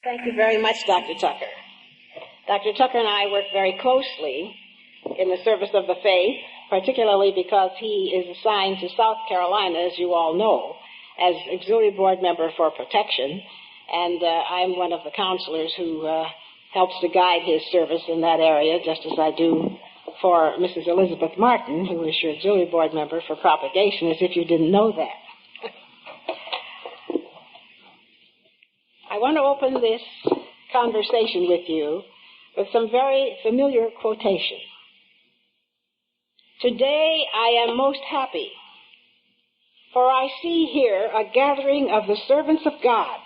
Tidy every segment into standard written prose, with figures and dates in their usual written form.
Thank you very much, Dr. Tucker. Dr. Tucker and I work very closely in the service of the faith, particularly because he is assigned to South Carolina, as you all know, as Auxiliary Board Member for Protection, and I'm one of the counselors who helps to guide his service in that area, just as I do for Mrs. Elizabeth Martin, who is your Auxiliary Board Member for Propagation, as if you didn't know that. I want to open this conversation with you with some very familiar quotation. Today I am most happy, for I see here a gathering of the servants of God.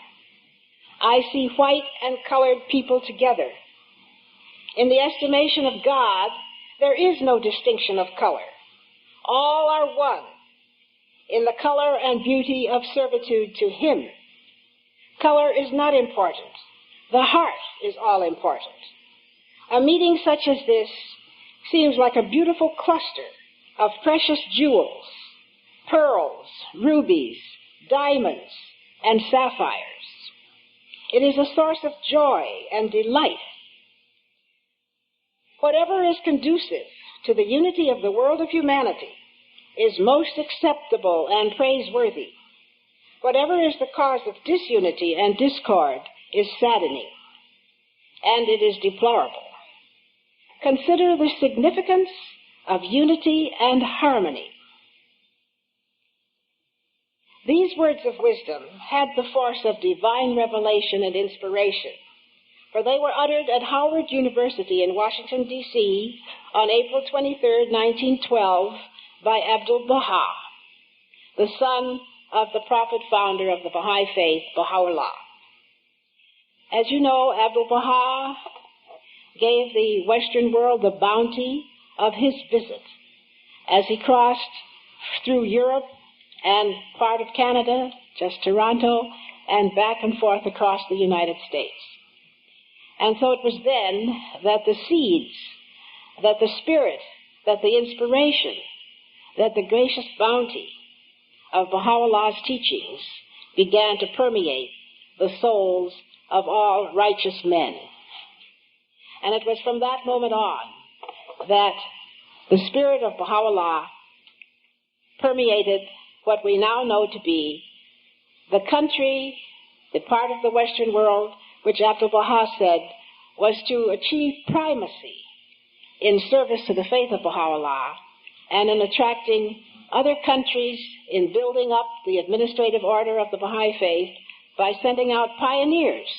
I see white and colored people together. In the estimation of God, there is no distinction of color. All are one in the color and beauty of servitude to Him. Color is not important. The heart is all important. A meeting such as this seems like a beautiful cluster of precious jewels, pearls, rubies, diamonds, and sapphires. It is a source of joy and delight. Whatever is conducive to the unity of the world of humanity is most acceptable and praiseworthy. Whatever is the cause of disunity and discord is saddening, and it is deplorable. Consider the significance of unity and harmony. These words of wisdom had the force of divine revelation and inspiration, for they were uttered at Howard University in Washington, D.C. on April 23, 1912, by Abdu'l-Baha, the son of the prophet-founder of the Baha'i faith, Baha'u'llah. As you know, Abdu'l-Baha gave the Western world the bounty of his visit as he crossed through Europe and part of Canada, just Toronto, and back and forth across the United States. And so it was then that the seeds, that the spirit, that the inspiration, that the gracious bounty of Baha'u'llah's teachings began to permeate the souls of all righteous men. And it was from that moment on that the spirit of Baha'u'llah permeated what we now know to be the country, the part of the Western world, which Abdu'l-Baha said was to achieve primacy in service to the faith of Baha'u'llah and in attracting other countries in building up the administrative order of the Baha'i faith by sending out pioneers,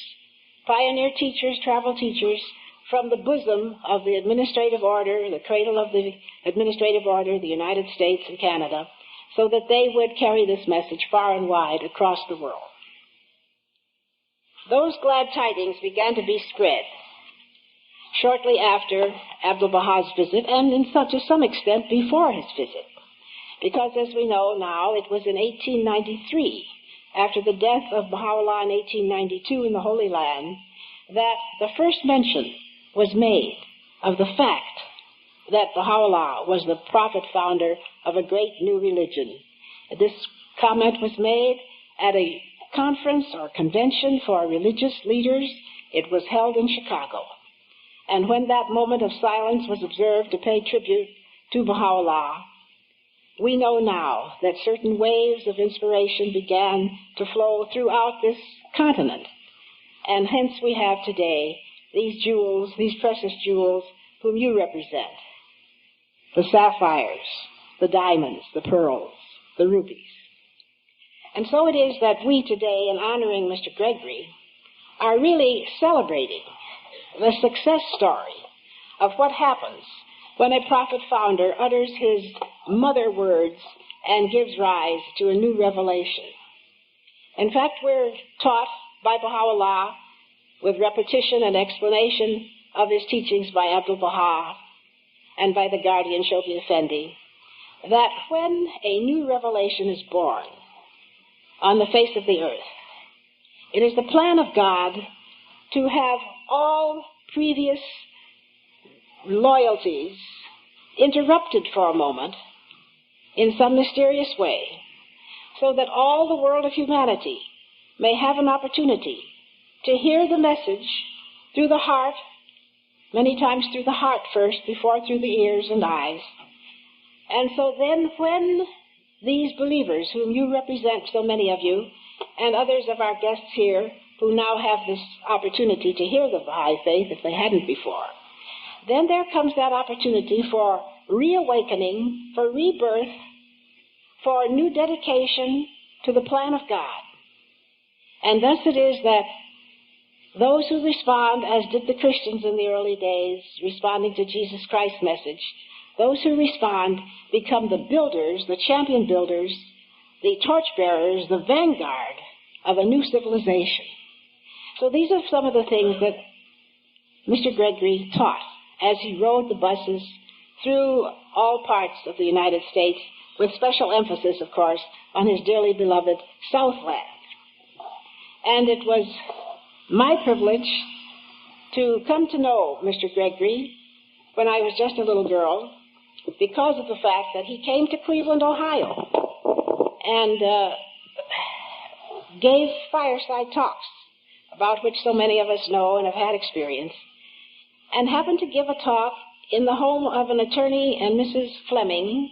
pioneer teachers, travel teachers, from the bosom of the administrative order, the cradle of the administrative order, the United States and Canada, so that they would carry this message far and wide across the world. Those glad tidings began to be spread shortly after Abdu'l-Baha's visit, and to some extent before his visit. Because, as we know now, it was in 1893, after the death of Baha'u'llah in 1892 in the Holy Land, that the first mention was made of the fact that Baha'u'llah was the prophet-founder of a great new religion. This comment was made at a conference or convention for religious leaders. It was held in Chicago. And when that moment of silence was observed to pay tribute to Baha'u'llah, we know now that certain waves of inspiration began to flow throughout this continent. And hence we have today these jewels, these precious jewels, whom you represent. The sapphires, the diamonds, the pearls, the rubies. And so it is that we today, in honoring Mr. Gregory, are really celebrating the success story of what happens when a prophet-founder utters his mother words and gives rise to a new revelation. In fact, we're taught by Baha'u'llah, with repetition and explanation of his teachings by Abdu'l-Baha and by the guardian Shoghi Effendi, that when a new revelation is born on the face of the earth, it is the plan of God to have all previous loyalties interrupted for a moment in some mysterious way, so that all the world of humanity may have an opportunity to hear the message through the heart, many times through the heart first, before through the ears and eyes. And so then when these believers, whom you represent, so many of you, and others of our guests here, who now have this opportunity to hear the Baha'i faith if they hadn't before, then there comes that opportunity for reawakening, for rebirth, for new dedication to the plan of God. And thus it is that those who respond, as did the Christians in the early days, responding to Jesus Christ's message, those who respond become the builders, the champion builders, the torchbearers, the vanguard of a new civilization. So these are some of the things that Mr. Gregory taught as he rode the buses through all parts of the United States, with special emphasis, of course, on his dearly beloved Southland. And it was my privilege to come to know Mr. Gregory when I was just a little girl, because of the fact that he came to Cleveland, Ohio, and gave fireside talks, about which so many of us know and have had experience, and happened to give a talk in the home of an attorney and Mrs. Fleming,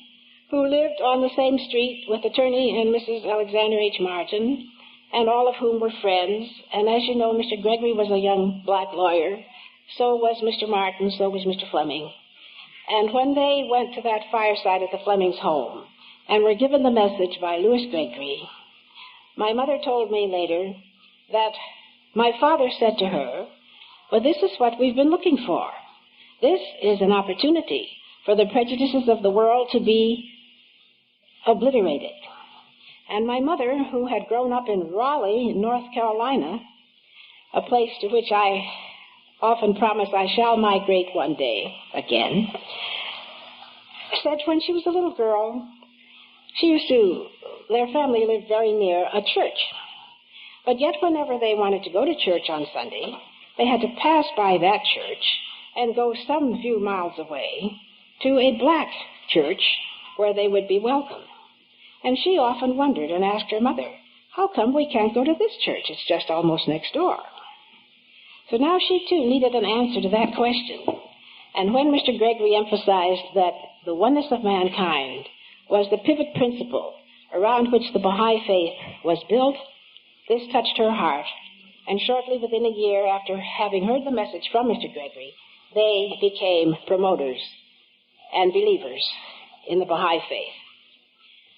who lived on the same street with attorney and Mrs. Alexander H. Martin, and all of whom were friends. And as you know, Mr. Gregory was a young black lawyer, so was Mr. Martin, so was Mr. Fleming. And when they went to that fireside at the Flemings' home and were given the message by Louis Gregory, my mother told me later that my father said to her, "Well, this is what we've been looking for. This is an opportunity for the prejudices of the world to be obliterated." And my mother, who had grown up in Raleigh, North Carolina, a place to which I often promise I shall migrate one day again, said when she was a little girl, their family lived very near a church. But yet whenever they wanted to go to church on Sunday, they had to pass by that church and go some few miles away to a black church where they would be welcome. And she often wondered and asked her mother, "How come we can't go to this church? It's just almost next door." So now she too needed an answer to that question. And when Mr. Gregory emphasized that the oneness of mankind was the pivot principle around which the Baha'i faith was built, this touched her heart. And shortly within a year after having heard the message from Mr. Gregory, they became promoters and believers in the Baha'i faith.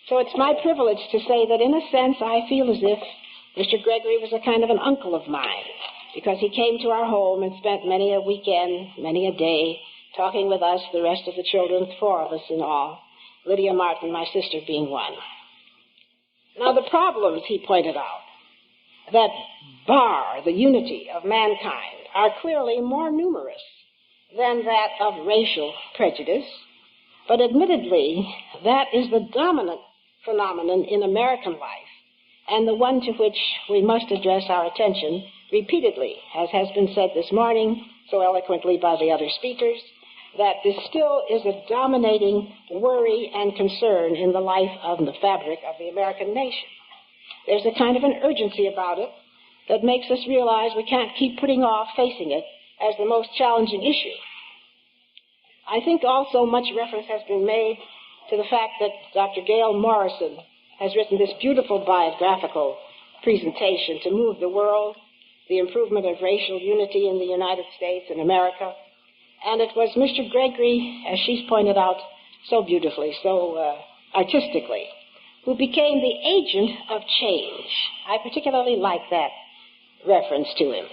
So it's my privilege to say that in a sense I feel as if Mr. Gregory was a kind of an uncle of mine, because he came to our home and spent many a weekend, many a day, talking with us, the rest of the children, 4 of us in all, Lydia Martin, my sister, being one. Now the problems, he pointed out, that bar the unity of mankind are clearly more numerous than that of racial prejudice, but admittedly that is the dominant phenomenon in American life, and the one to which we must address our attention repeatedly, as has been said this morning so eloquently by the other speakers, that this still is a dominating worry and concern in the life of the fabric of the American nation. There's a kind of an urgency about it that makes us realize we can't keep putting off facing it as the most challenging issue. I think also much reference has been made to the fact that Dr. Gail Morrison has written this beautiful biographical presentation to move the world, the improvement of racial unity in the United States and America. And it was Mr. Gregory, as she's pointed out so beautifully, so artistically, who became the agent of change. I particularly like that reference to him,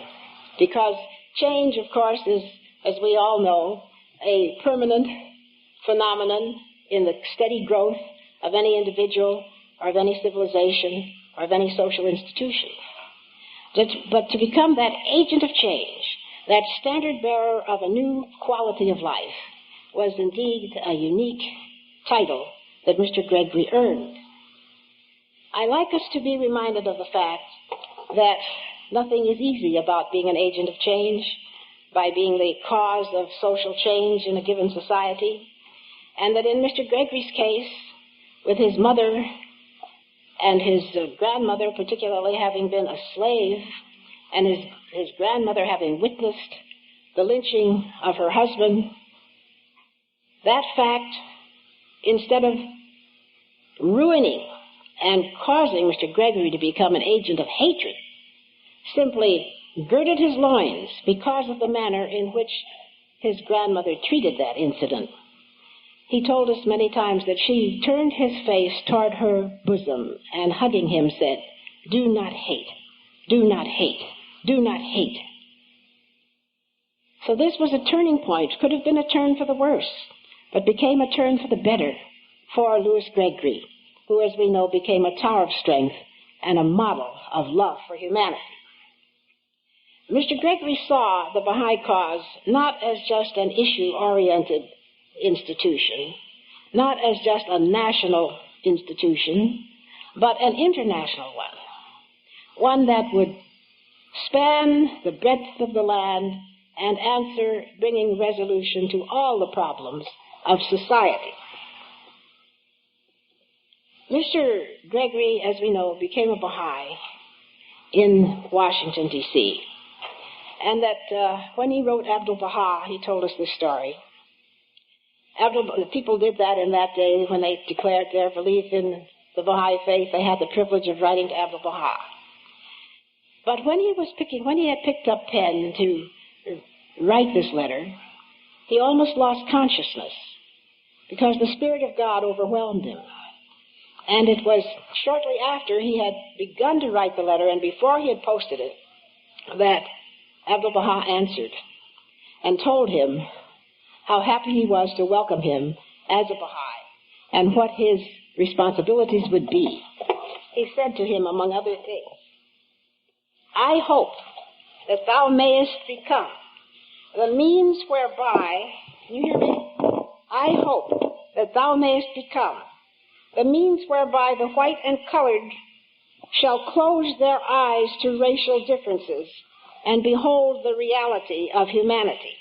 because change, of course, is, as we all know, a permanent phenomenon in the steady growth of any individual or of any civilization or of any social institution. But to become that agent of change, that standard bearer of a new quality of life, was indeed a unique title that Mr. Gregory earned. I like us to be reminded of the fact that nothing is easy about being an agent of change, by being the cause of social change in a given society, and that in Mr. Gregory's case, with his mother and his grandmother particularly having been a slave and his grandmother having witnessed the lynching of her husband, that fact, instead of ruining and causing Mr. Gregory to become an agent of hatred, simply girded his loins because of the manner in which his grandmother treated that incident. He told us many times that she turned his face toward her bosom and, hugging him, said, "Do not hate, do not hate, do not hate." So this was a turning point. Could have been a turn for the worse, but became a turn for the better for Louis Gregory, who, as we know, became a tower of strength and a model of love for humanity. Mr. Gregory saw the Baha'i cause not as just an issue-oriented institution, not as just a national institution, but an international one that would span the breadth of the land and answer, bringing resolution to all the problems of society. Mr. Gregory, as we know, became a Baha'i in Washington, D.C., and that when he wrote Abdu'l-Baha, he told us this story. People did that in that day when they declared their belief in the Baha'i faith. They had the privilege of writing to Abdu'l-Baha. But when he had picked up pen to write this letter, he almost lost consciousness because the Spirit of God overwhelmed him. And it was shortly after he had begun to write the letter and before he had posted it that Abdu'l-Baha answered and told him how happy he was to welcome him as a Baha'i and what his responsibilities would be. He said to him, among other things, "I hope that thou mayest become the means whereby," you hear me? "I hope that thou mayest become the means whereby the white and colored shall close their eyes to racial differences and behold the reality of humanity.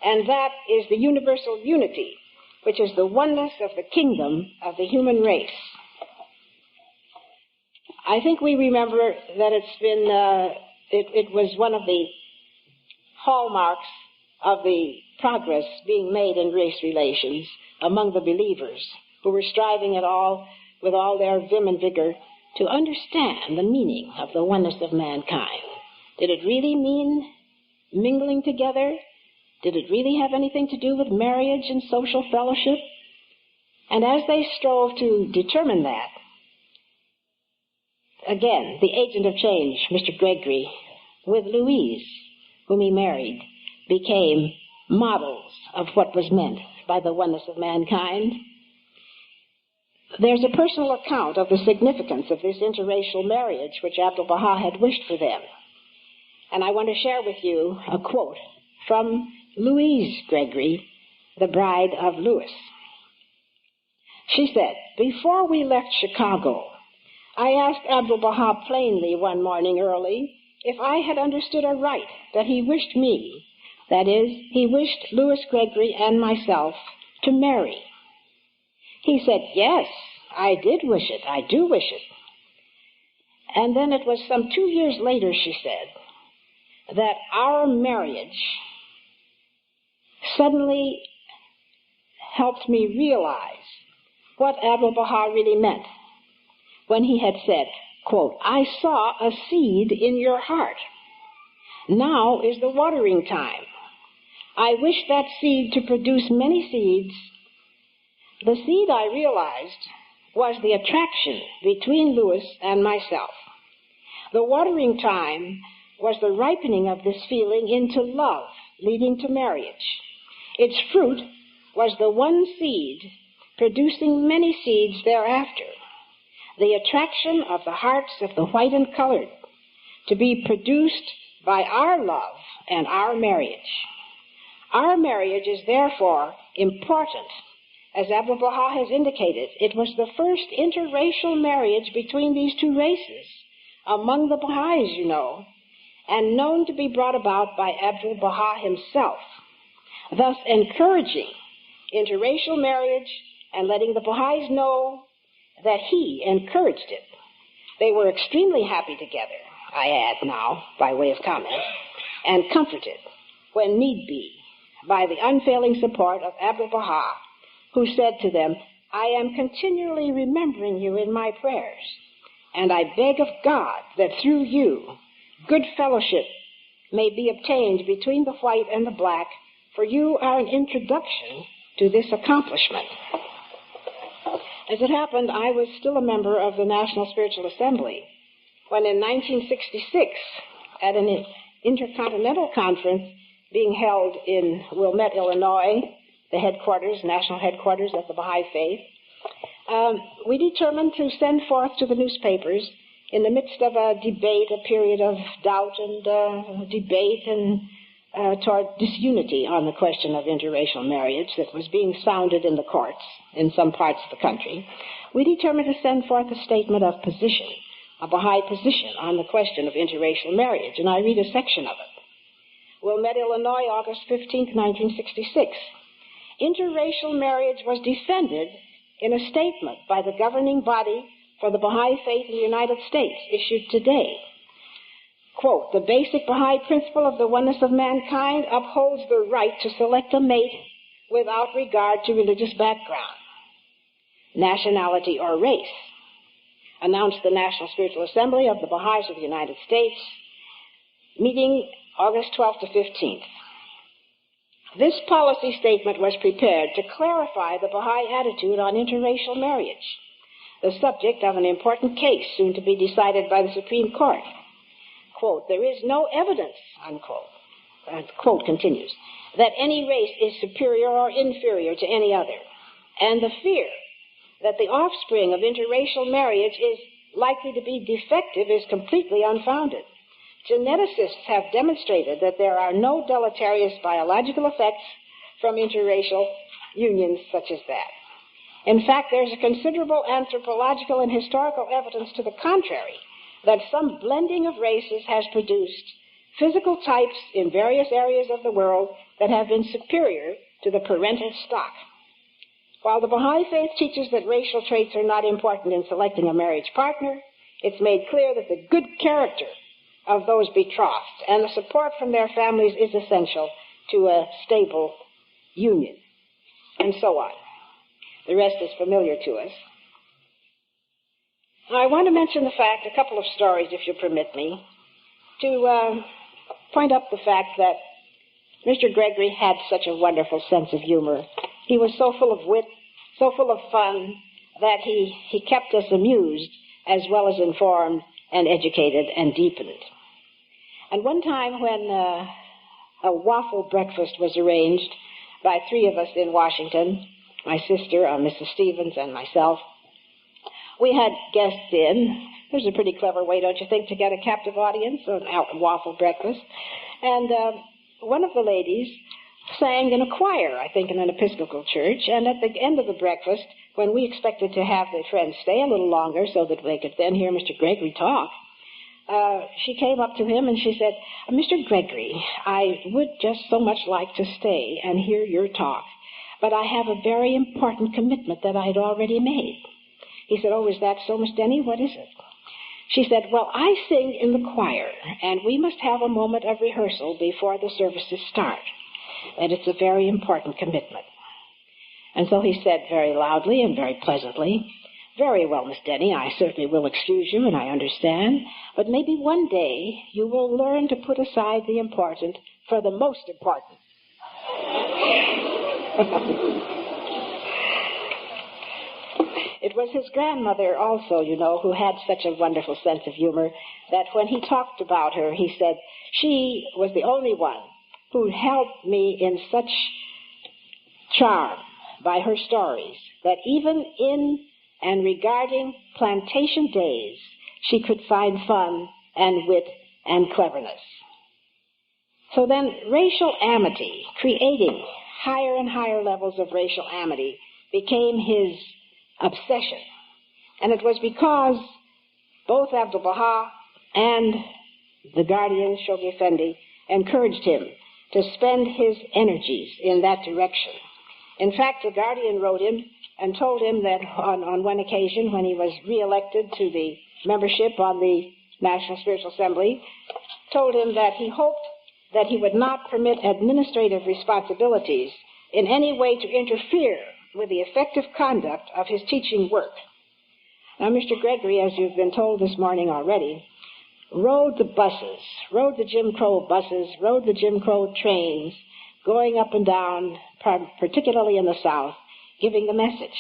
And that is the universal unity, which is the oneness of the kingdom of the human race." I think we remember that it was one of the hallmarks of the progress being made in race relations among the believers who were striving with all their vim and vigor to understand the meaning of the oneness of mankind. Did it really mean mingling together? Did it really have anything to do with marriage and social fellowship? And as they strove to determine that, again, the agent of change, Mr. Gregory, with Louise, whom he married, became models of what was meant by the oneness of mankind. There's a personal account of the significance of this interracial marriage which Abdu'l-Baha had wished for them. And I want to share with you a quote from Louise Gregory, the bride of Louis. She said, "Before we left Chicago, I asked Abdu'l-Baha plainly one morning early if I had understood aright that he wished me, that is, he wished Louis Gregory and myself, to marry. He said, 'Yes, I did wish it. I do wish it.' And then it was some 2 years later," she said, "that our marriage suddenly helped me realize what Abdu'l-Baha really meant when he had said, quote, 'I saw a seed in your heart. Now is the watering time. I wish that seed to produce many seeds. The seed, I realized, was the attraction between Louis and myself. The watering time was the ripening of this feeling into love, leading to marriage. Its fruit was the one seed, producing many seeds thereafter, the attraction of the hearts of the white and colored, to be produced by our love and our marriage. Our marriage is therefore important. As Abdu'l-Baha has indicated, it was the first interracial marriage between these two races among the Baha'is, you know, and known to be brought about by Abdu'l-Baha himself, thus encouraging interracial marriage and letting the Baha'is know that he encouraged it. They were extremely happy together. I add now, by way of comment, and comforted, when need be, by the unfailing support of Abdu'l-Baha, who said to them, I am continually remembering you in my prayers, and I beg of God that through you good fellowship may be obtained between the white and the black, for you are an introduction to this accomplishment. As it happened, I was still a member of the National Spiritual Assembly when in 1966, at an intercontinental conference being held in Wilmette, Illinois, the headquarters, national headquarters of the Baha'i Faith, we determined to send forth to the newspapers in the midst of a debate, a period of doubt and debate and toward disunity on the question of interracial marriage that was being sounded in the courts in some parts of the country, we determined to send forth a statement of position, a Baha'i position on the question of interracial marriage, and I read a section of it. Wilmette, Illinois, August 15, 1966. Interracial marriage was defended in a statement by the governing body for the Baha'i Faith in the United States, issued today. Quote, the basic Baha'i principle of the oneness of mankind upholds the right to select a mate without regard to religious background, nationality, or race, announced the National Spiritual Assembly of the Baha'is of the United States, meeting August 12th to 15th. This policy statement was prepared to clarify the Baha'i attitude on interracial marriage, the subject of an important case soon to be decided by the Supreme Court. Quote, there is no evidence, unquote, quote continues, that any race is superior or inferior to any other, and the fear that the offspring of interracial marriage is likely to be defective is completely unfounded. Geneticists have demonstrated that there are no deleterious biological effects from interracial unions such as that. In fact, there's a considerable anthropological and historical evidence to the contrary, that some blending of races has produced physical types in various areas of the world that have been superior to the parental stock. While the Baha'i Faith teaches that racial traits are not important in selecting a marriage partner, it's made clear that the good character of those betrothed and the support from their families is essential to a stable union, and so on. The rest is familiar to us. I want to mention the fact, a couple of stories, if you'll permit me, to point up the fact that Mr. Gregory had such a wonderful sense of humor. He was so full of wit, so full of fun, that he kept us amused as well as informed and educated and deepened. And one time when a waffle breakfast was arranged by three of us in Washington, my sister, Mrs. Stevens, and myself, we had guests in. There's a pretty clever way, don't you think, to get a captive audience, a waffle breakfast. And one of the ladies sang in a choir, I think, in an Episcopal church. And at the end of the breakfast, when we expected to have the friends stay a little longer so that they could then hear Mr. Gregory talk, she came up to him and she said, Mr. Gregory, I would just so much like to stay and hear your talk, but I have a very important commitment that I'd already made. He said, oh, is that so, Miss Denny? What is it? She said, well, I sing in the choir, and we must have a moment of rehearsal before the services start. And it's a very important commitment. And so he said very loudly and very pleasantly, very well, Miss Denny, I certainly will excuse you, and I understand, but maybe one day you will learn to put aside the important for the most important. It was his grandmother also, you know, who had such a wonderful sense of humor that when he talked about her, he said, she was the only one who held me in such charm by her stories that even in and regarding plantation days, she could find fun and wit and cleverness. So then racial amity, creating higher and higher levels of racial amity, became his obsession. And it was because both Abdu'l-Baha and the guardian, Shoghi Effendi, encouraged him to spend his energies in that direction. In fact, the guardian wrote him and told him that on one occasion when he was reelected to the membership on the National Spiritual Assembly, told him that he hoped that he would not permit administrative responsibilities in any way to interfere with the effective conduct of his teaching work. Now, Mr. Gregory, as you've been told this morning already, rode the buses, rode the Jim Crow buses, rode the Jim Crow trains, going up and down, particularly in the South, giving the message.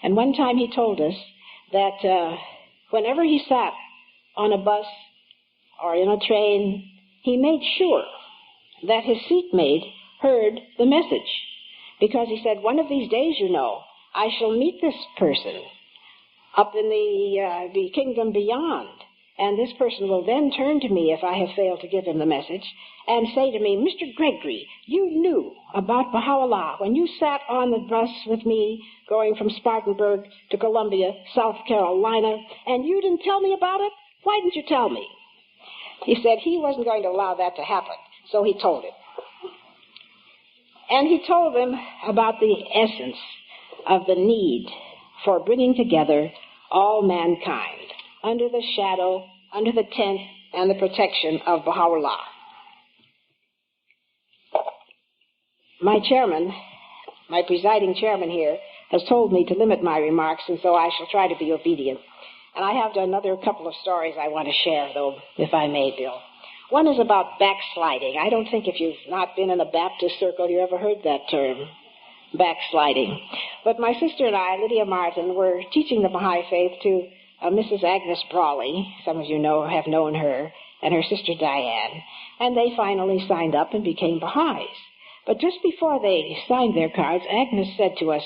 And one time he told us that whenever he sat on a bus or in a train, he made sure that his seatmate heard the message. Because he said, one of these days, I shall meet this person up in the kingdom beyond. And this person will then turn to me if I have failed to give him the message and say to me, Mr. Gregory, you knew about Baha'u'llah when you sat on the bus with me going from Spartanburg to Columbia, South Carolina, and you didn't tell me about it? Why didn't you tell me? He said he wasn't going to allow that to happen, so he told him. And he told them about the essence of the need for bringing together all mankind under the shadow, under the tent, and the protection of Baha'u'llah. My chairman, my presiding chairman here, has told me to limit my remarks, and so I shall try to be obedient. And I have another couple of stories I want to share, though, if I may, Bill. One is about backsliding. I don't think if you've not been in a Baptist circle, you ever heard that term, backsliding. But my sister and I, Lydia Martin, were teaching the Baha'i faith to Mrs. Agnes Brawley. Some of you have known her, and her sister Diane. And they finally signed up and became Baha'is. But just before they signed their cards, Agnes said to us,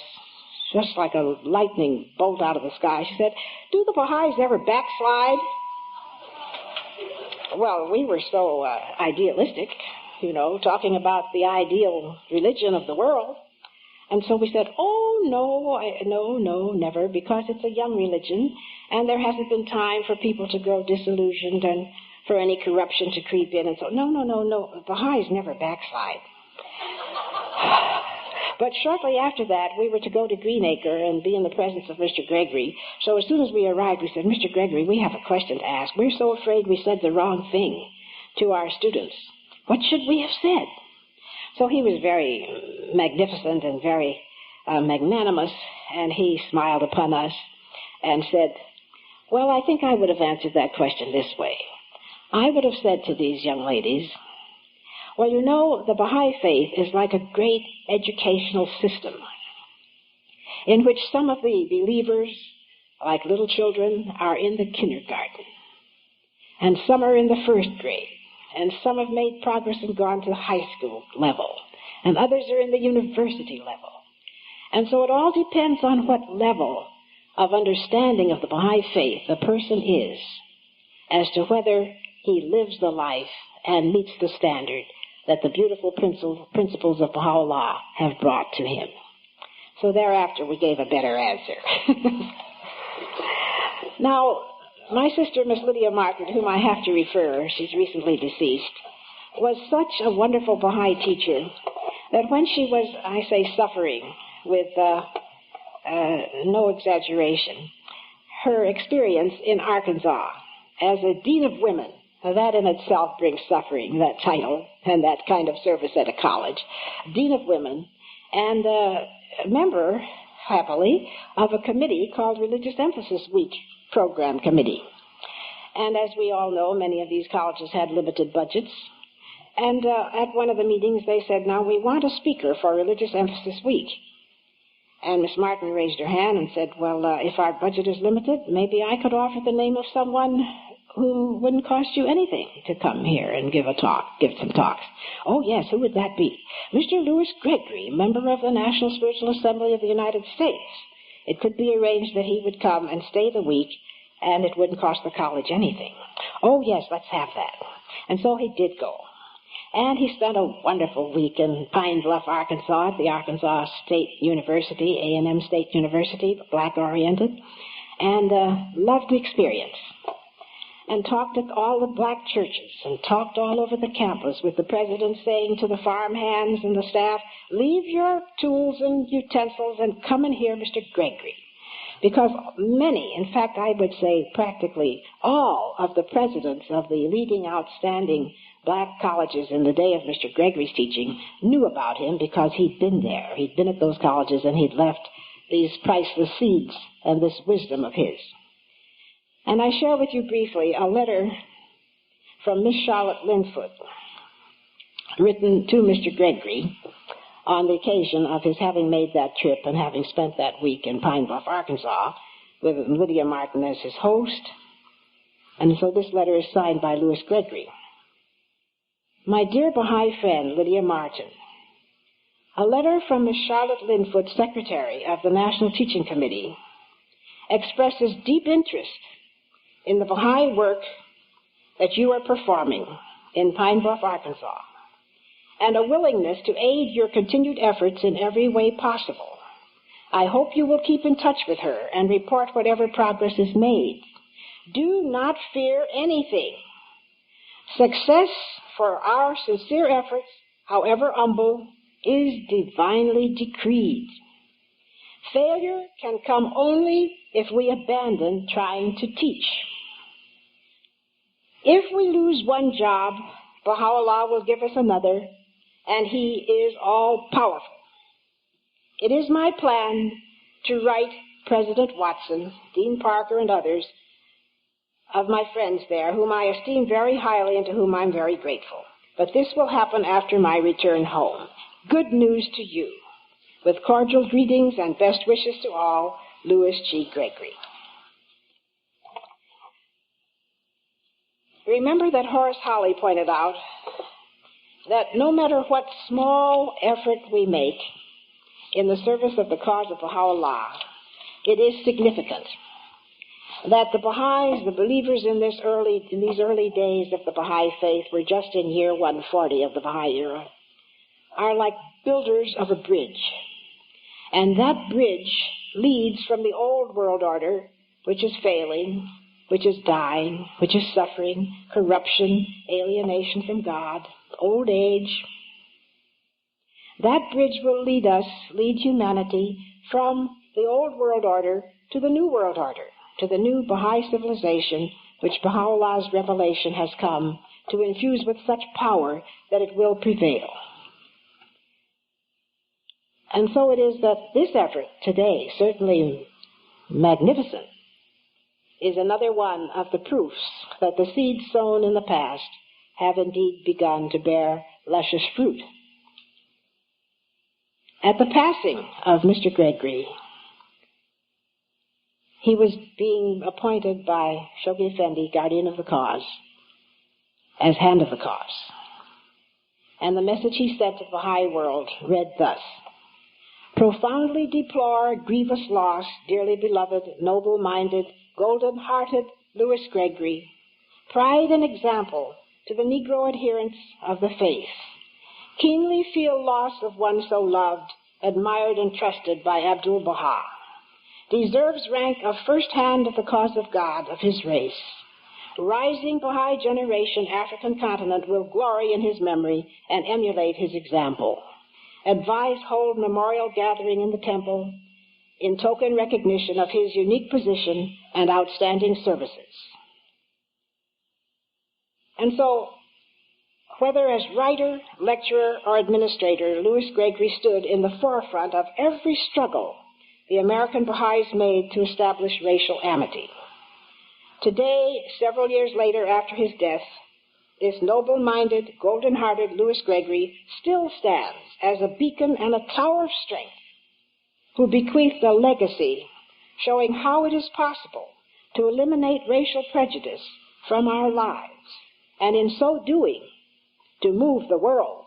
just like a lightning bolt out of the sky, she said, do the Baha'is ever backslide? Well, we were so idealistic, talking about the ideal religion of the world. And so we said, no, never, because it's a young religion, and there hasn't been time for people to grow disillusioned and for any corruption to creep in. And so, no, Baha'is never backslide. But shortly after that, we were to go to Greenacre and be in the presence of Mr. Gregory. So as soon as we arrived, we said, Mr. Gregory, we have a question to ask. We're so afraid we said the wrong thing to our students. What should we have said? So he was very magnificent and very magnanimous, and he smiled upon us and said, well, I think I would have answered that question this way. I would have said to these young ladies, well, the Baha'i faith is like a great educational system in which some of the believers, like little children, are in the kindergarten, and some are in the first grade, and some have made progress and gone to the high school level, and others are in the university level. And so it all depends on what level of understanding of the Baha'i faith a person is as to whether he lives the life and meets the standard that the beautiful principles of Baha'u'llah have brought to him. So thereafter we gave a better answer. Now, my sister, Miss Lydia Martin, whom I have to refer, she's recently deceased, was such a wonderful Baha'i teacher that when she was, I say, suffering with no exaggeration, her experience in Arkansas as a dean of women, that in itself brings suffering, that title, and that kind of service at a college. Dean of Women, and a member, happily, of a committee called Religious Emphasis Week Program Committee. And as we all know, many of these colleges had limited budgets. And at one of the meetings, they said, now we want a speaker for Religious Emphasis Week. And Miss Martin raised her hand and said, well, if our budget is limited, maybe I could offer the name of someone who wouldn't cost you anything to come here and give some talks. Oh, yes, who would that be? Mr. Louis Gregory, member of the National Spiritual Assembly of the United States. It could be arranged that he would come and stay the week, and it wouldn't cost the college anything. Oh, yes, let's have that. And so he did go. And he spent a wonderful week in Pine Bluff, Arkansas, at the Arkansas State University, A&M State University, black-oriented, and loved the experience. And talked at all the black churches, and talked all over the campus with the president saying to the farm hands and the staff, leave your tools and utensils and come and hear Mr. Gregory. because many, in fact, I would say practically all of the presidents of the leading outstanding black colleges in the day of Mr. Gregory's teaching knew about him because he'd been there. He'd been at those colleges and he'd left these priceless seeds and this wisdom of his. And I share with you briefly a letter from Miss Charlotte Linfoot, written to Mr. Gregory on the occasion of his having made that trip and having spent that week in Pine Bluff, Arkansas, with Lydia Martin as his host. And so this letter is signed by Louis Gregory. My dear Baha'i friend, Lydia Martin, a letter from Miss Charlotte Linfoot, Secretary of the National Teaching Committee, expresses deep interest in the Baha'i work that you are performing in Pine Bluff, Arkansas, and a willingness to aid your continued efforts in every way possible. I hope you will keep in touch with her and report whatever progress is made. Do not fear anything. Success for our sincere efforts, however humble, is divinely decreed. Failure can come only if we abandon trying to teach. If we lose one job, Baha'u'llah will give us another, and he is all-powerful. It is my plan to write President Watson, Dean Parker, and others of my friends there, whom I esteem very highly and to whom I'm very grateful. But this will happen after my return home. Good news to you. With cordial greetings and best wishes to all, Louis G. Gregory. Remember that Horace Holly pointed out that no matter what small effort we make in the service of the cause of Baha'u'llah, it is significant that the Baha'is, the believers in these early days of the Baha'i faith, were just in year 140 of the Baha'i era, are like builders of a bridge. And that bridge leads from the old world order, which is failing, which is dying, which is suffering, corruption, alienation from God, old age. That bridge will lead humanity from the old world order to the new world order, to the new Baha'i civilization, which Baha'u'llah's revelation has come to infuse with such power that it will prevail. And so it is that this effort today, certainly magnificent, is another one of the proofs that the seeds sown in the past have indeed begun to bear luscious fruit. At the passing of Mr. Gregory, he was being appointed by Shoghi Effendi, guardian of the cause, as hand of the cause. And the message he sent to the Baha'i world read thus: profoundly deplore grievous loss, dearly beloved, noble-minded, golden-hearted Louis Gregory, pride and example to the Negro adherents of the faith. Keenly feel loss of one so loved, admired and trusted by Abdu'l-Baha. Deserves rank of first hand of the cause of God, of his race. Rising Baha'i generation, African continent, will glory in his memory and emulate his example. Advise hold memorial gathering in the temple in token recognition of his unique position and outstanding services. And so, whether as writer, lecturer, or administrator, Louis Gregory stood in the forefront of every struggle the American Baha'is made to establish racial amity. Today, several years later after his death, this noble-minded, golden-hearted Louis Gregory still stands as a beacon and a tower of strength, who bequeathed a legacy showing how it is possible to eliminate racial prejudice from our lives, and in so doing, to move the world